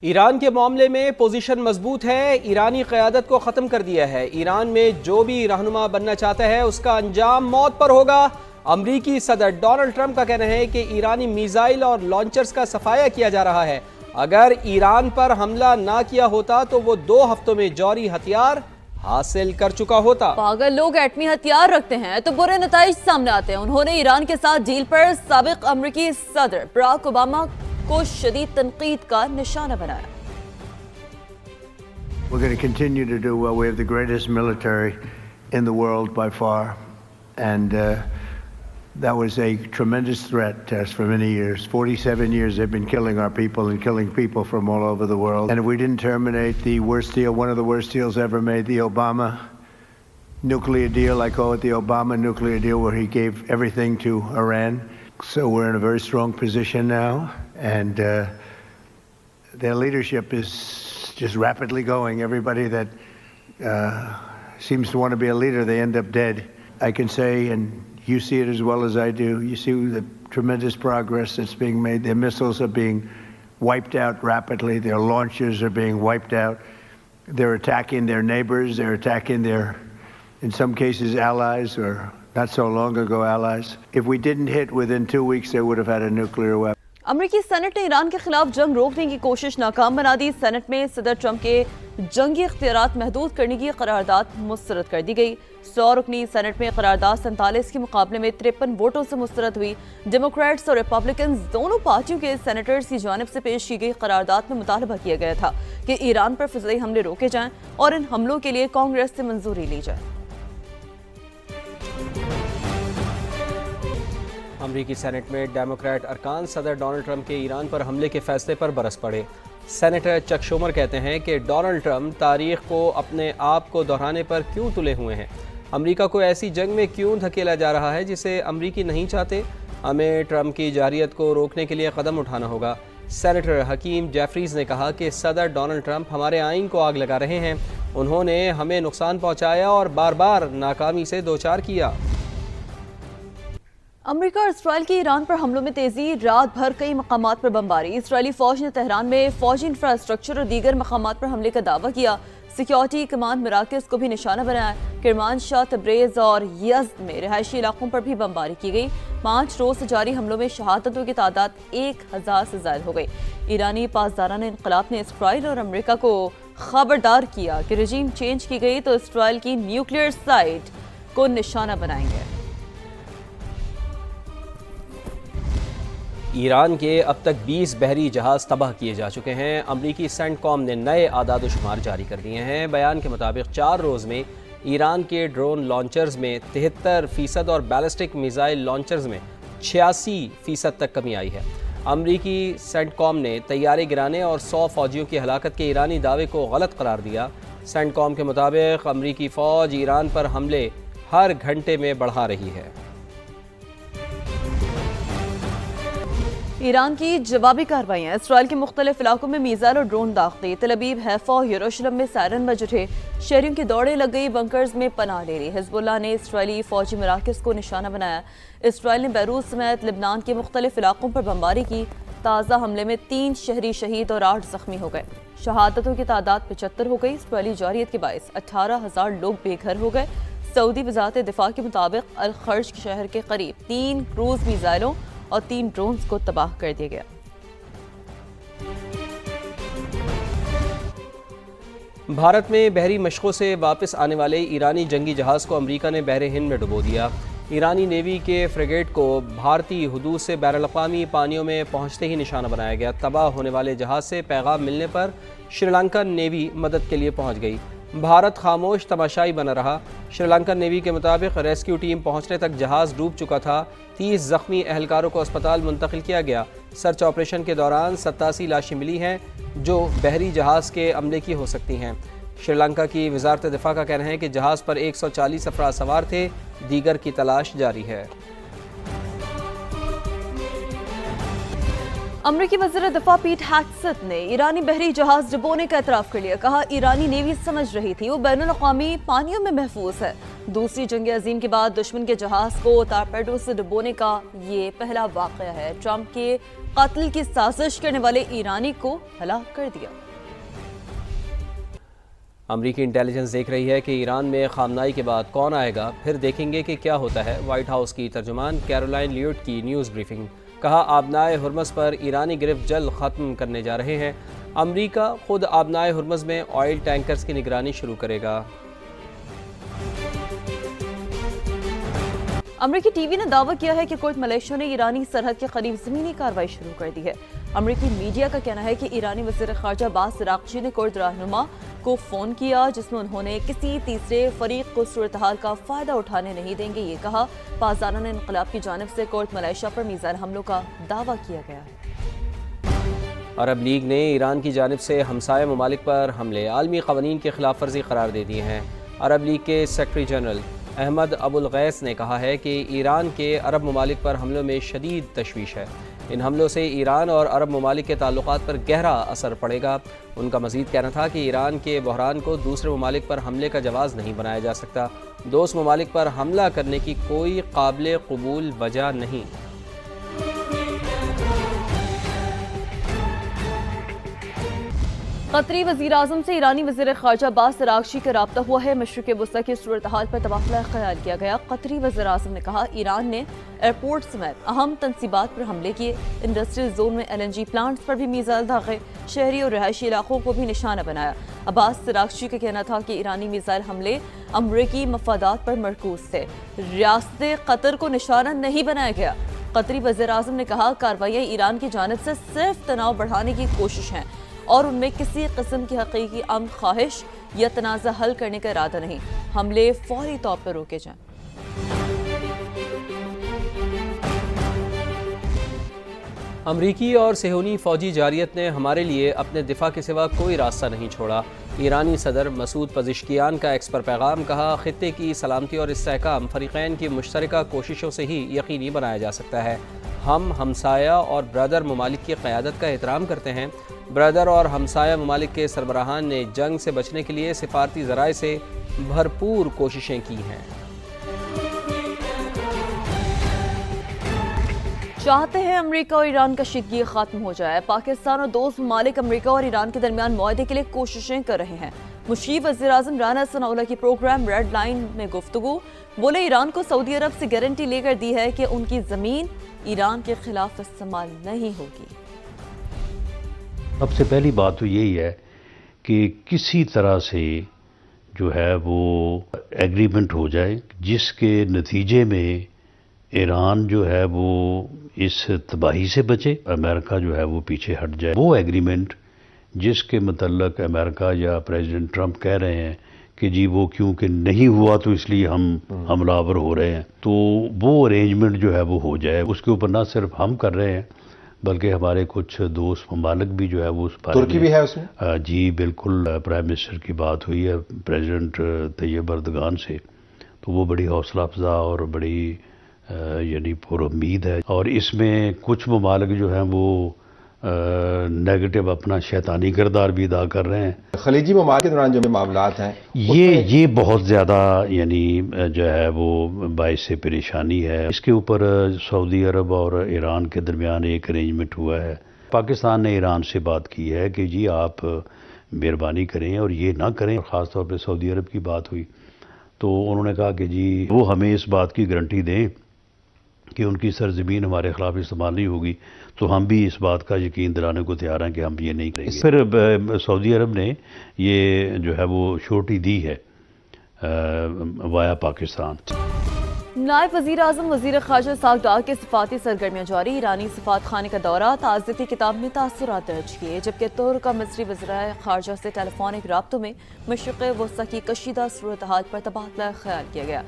ایران کے معاملے میں پوزیشن مضبوط ہے، ایرانی قیادت کو ختم کر دیا ہے۔ ایران میں جو بھی رہنما بننا چاہتا ہے اس کا انجام موت پر ہوگا۔ امریکی صدر ڈونلڈ ٹرمپ کا کہنا ہے کہ ایرانی میزائل اور لانچرز کا صفایا کیا جا رہا ہے۔ اگر ایران پر حملہ نہ کیا ہوتا تو وہ 2 ہفتوں میں جوہری ہتھیار حاصل کر چکا ہوتا۔ اگر لوگ ایٹمی ہتھیار رکھتے ہیں تو برے نتائج سامنے آتے ہیں۔ انہوں نے ایران کے ساتھ ڈیل پر سابق امریکی صدر براک اوباما کو شدید تنقید کا نشانہ بنایا۔ We're going to continue to do well. We have the greatest military in the world by far, and that was a tremendous threat to us for many years. 47 years they've been killing our people and killing people from all over the world. And if we didn't terminate the worst deal, one of the worst deals ever made, the Obama nuclear deal, I call it the Obama nuclear deal, where he gave everything to Iran. So we're in a very strong position now, and their leadership is just rapidly going. Everybody that seems to want to be a leader, they end up dead. I can say, and you see it as well as I do, you see the tremendous progress that's being made. Their missiles are being wiped out rapidly. Their launchers are being wiped out. They're attacking their neighbors. They're attacking their, in some cases, allies, or not so long ago allies. If we didn't hit within 2 weeks, they would have had a nuclear weapon. امریکی Saint نے ایران کے خلاف جنگ روکنے کی کوشش ناکام بنا دی۔ سینٹ میں صدر ٹرمپ کے جنگی اختیارات محدود کرنے کی قرارداد مسترد کر دی گئی۔ 100 رکنی سینٹ میں قرارداد 47 کے مقابلے میں 53 ووٹوں سے مسترد ہوئی۔ ڈیموکریٹس اور ریپبلکنز دونوں پارٹیوں کے سینیٹرز کی جانب سے پیش کی گئی قرارداد میں مطالبہ کیا گیا تھا کہ ایران پر فضائی حملے روکے جائیں اور ان حملوں کے لیے کانگریس سے منظوری لی جائے۔ امریکی سینٹ میں ڈیموکریٹ ارکان صدر ڈونلڈ ٹرمپ کے ایران پر حملے کے فیصلے پر برس پڑے۔ سینیٹر چک شومر کہتے ہیں کہ ڈونلڈ ٹرمپ تاریخ کو اپنے آپ کو دہرانے پر کیوں تلے ہوئے ہیں؟ امریکہ کو ایسی جنگ میں کیوں دھکیلا جا رہا ہے جسے امریکی نہیں چاہتے؟ ہمیں ٹرمپ کی جارحیت کو روکنے کے لیے قدم اٹھانا ہوگا۔ سینیٹر حکیم جیفریز نے کہا کہ صدر ڈونلڈ ٹرمپ ہمارے آئین کو آگ لگا رہے ہیں۔ انہوں نے ہمیں نقصان پہنچایا اور بار بار ناکامی سے دوچار کیا۔ امریکہ اور اسرائیل کی ایران پر حملوں میں تیزی، رات بھر کئی مقامات پر بمباری۔ اسرائیلی فوج نے تہران میں فوجی انفراسٹرکچر اور دیگر مقامات پر حملے کا دعویٰ کیا۔ سیکیورٹی کمانڈ مراکز کو بھی نشانہ بنایا۔ کرمانشاہ، تبریز اور یزد میں رہائشی علاقوں پر بھی بمباری کی گئی۔ 5 روز سے جاری حملوں میں شہادتوں کی تعداد 1000 سے زائد ہو گئی۔ ایرانی پاسداران انقلاب نے اسرائیل اور امریکہ کو خبردار کیا کہ رجیم چینج کی گئی تو اسرائیل کی نیوکلیئر سائٹ کو نشانہ بنائیں گے۔ ایران کے اب تک 20 بحری جہاز تباہ کیے جا چکے ہیں۔ امریکی سینٹ کام نے نئے اعداد و شمار جاری کر دیے ہیں۔ بیان کے مطابق 4 روز میں ایران کے ڈرون لانچرز میں 73% اور بیلسٹک میزائل لانچرز میں 86% تک کمی آئی ہے۔ امریکی سینٹ کام نے طیارے گرانے اور 100 فوجیوں کی ہلاکت کے ایرانی دعوے کو غلط قرار دیا۔ سینٹ کام کے مطابق امریکی فوج ایران پر حملے ہر گھنٹے میں بڑھا رہی ہے۔ ایران کی جوابی کارروائیاں، اسرائیل کے مختلف علاقوں میں میزائل اور ڈرون داغتے۔ تل ابیب، حیفا اور یروشلم میں سائرن بج اٹھے، شہریوں کی دوڑیں لگ گئی، بنکرز میں پناہ لے لی۔ حزب اللہ نے اسرائیلی فوجی مراکز کو نشانہ بنایا۔ اسرائیل نے بیروت سمیت لبنان کے مختلف علاقوں پر بمباری کی۔ تازہ حملے میں 3 شہری شہید اور 8 زخمی ہو گئے۔ شہادتوں کی تعداد 75 ہو گئی۔ اسرائیلی جارحیت کے باعث 18000 لوگ بے گھر ہو گئے۔ سعودی وزارت دفاع کے مطابق الخرج شہر کے قریب 3 کروز میزائلوں اور 3 ڈرونز کو تباہ کر دیا گیا۔ بھارت میں بحری مشقوں سے واپس آنے والے ایرانی جنگی جہاز کو امریکہ نے بحر ہند میں ڈبو دیا۔ ایرانی نیوی کے فریگیٹ کو بھارتی حدود سے بین الاقوامی پانیوں میں پہنچتے ہی نشانہ بنایا گیا۔ تباہ ہونے والے جہاز سے پیغام ملنے پر شری لنکن نیوی مدد کے لیے پہنچ گئی۔ بھارت خاموش تماشائی بنا رہا۔ شری لنکن نیوی کے مطابق ریسکیو ٹیم پہنچنے تک جہاز ڈوب چکا تھا۔ 30 زخمی اہلکاروں کو اسپتال منتقل کیا گیا۔ سرچ آپریشن کے دوران 87 لاشیں ملی ہیں جو بحری جہاز کے عملے کی ہو سکتی ہیں۔ شری لنکا کی وزارت دفاع کا کہنا ہے کہ جہاز پر 140 افراد سوار تھے، دیگر کی تلاش جاری ہے۔ امریکی وزیر دفاع پیٹ ہیگسیت نے ایرانی بحری جہاز ڈبونے کا اعتراف کر لیا۔ کہا ایرانی نیوی سمجھ رہی تھی وہ بین الاقوامی پانیوں میں محفوظ ہے۔ دوسری جنگ عظیم کے بعد دشمن کے جہاز کو ٹارپیڈو سے ڈبونے کا یہ پہلا واقعہ ہے۔ ٹرمپ کے قتل کی سازش کرنے والے ایرانی کو ہلاک کر دیا۔ امریکی انٹیلیجنس دیکھ رہی ہے کہ ایران میں خامنائی کے بعد کون آئے گا، پھر دیکھیں گے کہ کیا ہوتا ہے۔ وائٹ ہاؤس کی ترجمان کیرولائن لیوٹ کی نیوز بریفنگ۔ کہا آبنائے ہرمز پر ایرانی گرفت جلد ختم کرنے جا رہے ہیں۔ امریکہ خود آبنائے ہرمز میں آئل ٹینکرز کی نگرانی شروع کرے گا۔ امریکی ٹی وی نے دعویٰ کیا ہے کہ کرد ملیشیا نے ایرانی سرحد کے قریب زمینی کارروائی شروع کر دی ہے۔ امریکی میڈیا کا کہنا ہے کہ ایرانی وزیر خارجہ عباس عراقچی نے کرد رہنما کو فون کیا، جس میں انہوں نے کسی تیسرے فریق کو صورتحال کا فائدہ اٹھانے نہیں دیں گے، یہ کہا۔ پاسداران انقلاب کی جانب سے کرد ملیشیا پر میزائل حملوں کا دعویٰ کیا گیا ہے۔ عرب لیگ نے ایران کی جانب سے ہمسایہ ممالک پر حملے عالمی قوانین کی خلاف ورزی قرار دے دیے ہیں۔ عرب لیگ کے سیکرٹری جنرل احمد ابو الغیث نے کہا ہے کہ ایران کے عرب ممالک پر حملوں میں شدید تشویش ہے۔ ان حملوں سے ایران اور عرب ممالک کے تعلقات پر گہرا اثر پڑے گا۔ ان کا مزید کہنا تھا کہ ایران کے بحران کو دوسرے ممالک پر حملے کا جواز نہیں بنایا جا سکتا۔ دوست ممالک پر حملہ کرنے کی کوئی قابل قبول وجہ نہیں۔ قطری وزیر اعظم سے ایرانی وزیر خارجہ عباس عراقچی کا رابطہ ہوا ہے۔ مشرق وسطی کی صورتحال پر تبادلہ خیال کیا گیا۔ قطری وزیر اعظم نے کہا ایران نے ایئرپورٹ سمیت اہم تنصیبات پر حملے کیے، انڈسٹریل زون میں LNG پلانٹس پر بھی میزائل داغے، شہری اور رہائشی علاقوں کو بھی نشانہ بنایا۔ عباس عراقچی کا کہنا تھا کہ ایرانی میزائل حملے امریکی مفادات پر مرکوز تھے، ریاست قطر کو نشانہ نہیں بنایا گیا۔ قطری وزیر اعظم نے کہا کارروائیاں ایران کی جانب سے صرف تناؤ بڑھانے کی کوشش ہیں اور ان میں کسی قسم کی حقیقی امن خواہش یا تنازع حل کرنے کا ارادہ نہیں۔ حملے فوری طور پر روکے جائیں۔ امریکی اور صہیونی فوجی جارحیت نے ہمارے لیے اپنے دفاع کے سوا کوئی راستہ نہیں چھوڑا۔ ایرانی صدر مسعود پزشکیان کا ایکس پر پیغام۔ کہا خطے کی سلامتی اور استحکام فریقین کی مشترکہ کوششوں سے ہی یقینی بنایا جا سکتا ہے۔ ہم ہمسایہ اور برادر ممالک کی قیادت کا احترام کرتے ہیں۔ برادر اور ہمسایہ ممالک کے سربراہان نے جنگ سے بچنے کے لیے سفارتی ذرائع سے بھرپور کوششیں کی ہیں۔ چاہتے ہیں امریکہ اور ایران کا شکیہ ختم ہو جائے۔ پاکستان اور دوست ممالک امریکہ اور ایران کے درمیان معاہدے کے لیے کوششیں کر رہے ہیں۔ مشیر وزیر اعظم رانا ثناء اللہ کی پروگرام ریڈ لائن میں گفتگو۔ بولے ایران کو سعودی عرب سے گارنٹی لے کر دی ہے کہ ان کی زمین ایران کے خلاف استعمال نہیں ہوگی۔ سب سے پہلی بات تو یہی ہے کہ کسی طرح سے جو ہے وہ ایگریمنٹ ہو جائے جس کے نتیجے میں ایران جو ہے وہ اس تباہی سے بچے، امریکہ جو ہے وہ پیچھے ہٹ جائے۔ وہ ایگریمنٹ جس کے متعلق امریکہ یا پریزیڈنٹ ٹرمپ کہہ رہے ہیں کہ جی وہ کیونکہ نہیں ہوا تو اس لیے ہم حملہ آور ہو رہے ہیں، تو وہ ارینجمنٹ جو ہے وہ ہو جائے۔ اس کے اوپر نہ صرف ہم کر رہے ہیں بلکہ ہمارے کچھ دوست ممالک بھی جو ہے وہ اس بارے ترکی بھی ہے اس میں؟ جی بالکل، پرائم منسٹر کی بات ہوئی ہے پریزیڈنٹ طیب اردگان سے، تو وہ بڑی حوصلہ افزا اور بڑی یعنی پر امید ہے۔ اور اس میں کچھ ممالک جو ہیں وہ نیگیٹو اپنا شیطانی کردار بھی ادا کر رہے ہیں۔ خلیجی ممالک کے دوران جو معاملات ہیں یہ بہت زیادہ یعنی جو ہے وہ باعث پریشانی ہے۔ اس کے اوپر سعودی عرب اور ایران کے درمیان ایک ارینجمنٹ ہوا ہے۔ پاکستان نے ایران سے بات کی ہے کہ جی آپ مہربانی کریں اور یہ نہ کریں، خاص طور پہ سعودی عرب کی بات ہوئی تو انہوں نے کہا کہ جی وہ ہمیں اس بات کی گارنٹی دیں کہ ان کی سرزمین ہمارے خلاف استعمال نہیں ہوگی، تو ہم بھی اس بات کا یقین دلانے کو تیار ہیں کہ ہم یہ نہیں کریں گے۔ پھر سعودی عرب نے یہ جو ہے وہ شورٹی دی ہے وایا پاکستان۔ نائب وزیر اعظم وزیر خارجہ اسحاق ڈار کے سفارتی سرگرمیاں جاری۔ ایرانی سفارت خانے کا دورہ، تعزیتی کتاب میں تاثرات درج کیے، جبکہ ترک کا مصری وزرائے خارجہ سے ٹیلیفونک رابطوں میں مشرق وسطی کی کشیدہ صورتحال پر تبادلہ خیال کیا گیا۔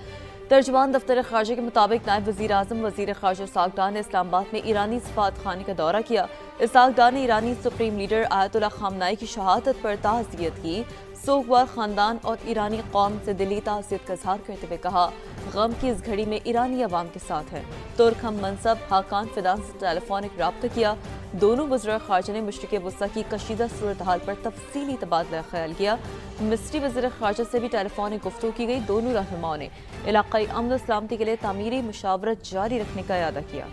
ترجمان دفتر خارجہ کے مطابق نائب وزیر اعظم وزیر خارجہ اسحاق ڈار نے اسلام آباد میں ایرانی سفارت خانے کا دورہ کیا۔ اسحاق ڈار نے ایرانی سپریم لیڈر آیت اللہ خامنائی کی شہادت پر تعزیت کی، سوگوار خاندان اور ایرانی قوم سے دلی تعزیت کا اظہار کرتے ہوئے کہا غم کی اس گھڑی میں ایرانی عوام کے ساتھ ہیں۔ ترک ہم منصب حاکان فدان سے ٹیلیفونک رابطہ کیا۔ دونوں وزراء خارجہ نے مشرق وسطی کی کشیدہ صورتحال پر تفصیلی تبادلہ خیال کیا۔ مصری وزیر خارجہ سے بھی ٹیلیفونک گفتگو کی گئی۔ دونوں رہنماؤں نے علاقائی امن و سلامتی کے لیے تعمیری مشاورت جاری رکھنے کا اعادہ کیا۔